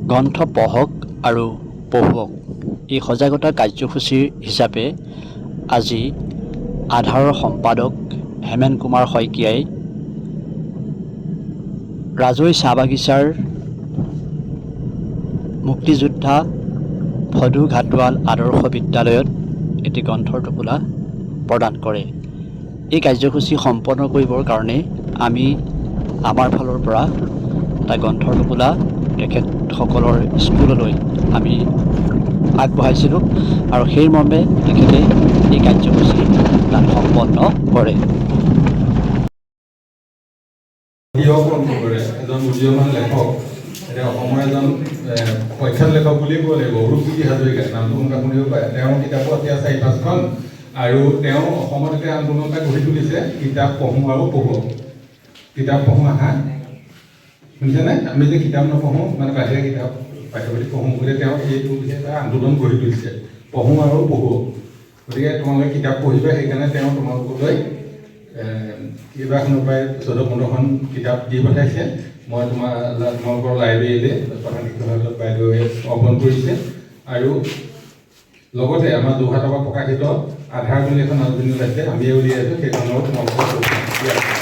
গ্ৰন্থ পঢ়ক আৰু পঢ়ুৱক এই সজাগতা কাৰ্যসূচীৰ হিচাপে আজি আধাৰৰ সম্পাদক হেমেন কুমাৰ শইকীয়াই ৰাজৈ চাহ বাগিচাৰ মুক্তিযোদ্ধা ভদু ঘাটোৱাল আদৰ্শ বিদ্যালয়ত এটি গ্ৰন্থৰ টোপোলা প্ৰদান কৰে। এই কাৰ্যসূচী সম্পন্ন কৰিবৰ কাৰণে আমি আমাৰ ফালৰ পৰা এটা গ্ৰন্থৰ টোপোলা তেখেতসকলৰ স্কুললৈ আমি আগবঢ়াইছিলোঁ আৰু সেইমৰ্মে তেখেতে এই কাৰ্যসূচী তাত সম্পন্ন কৰে। এজন উদীয়মান লেখক, এতিয়া অসমৰ এজন প্ৰখ্যাত লেখক বুলি ক'ব লাগিব, অৰূপজ্যোতি হাজৰিকা নামটো সোনকালে শুনিব পাৰে। তেওঁৰ কিতাপো এতিয়া 4-5খন আৰু তেওঁ অসমত এতিয়া আন্দোলন এটা গঢ়ি তুলিছে, কিতাপ পঢ়োঁ আৰু পঢ়ুৱক। কিতাপ পঢ়োঁ আহা, শুনিছেনে? আমি যে কিতাপ নপঢ়োঁ, মানে বাহিৰা কিতাপ পাঠ্যপুথি পঢ়োঁ বুলি তেওঁ এইটো এটা আন্দোলন গঢ়ি তুলিছে, পঢ়োঁ আৰু পঢ়ুৱক। গতিকে তোমালোকে কিতাপ পঢ়িবা, সেইকাৰণে তেওঁ তোমালোকলৈ কেইবাখনৰ পৰাই 14-15খন কিতাপ দি পঠাইছে। মই তোমালোকৰ লাইব্ৰেৰীলৈ প্ৰধান শিক্ষক বাইদেৱে অৰ্পণ কৰিছে আৰু লগতে আমাৰ যোৰহাটৰ পৰা প্ৰকাশিত আধাৰ বুলি এখন আলোচনী ওলাইছে, আমিয়ে উলিয়াইছোঁ, সেইখনৰ তোমালোকৰ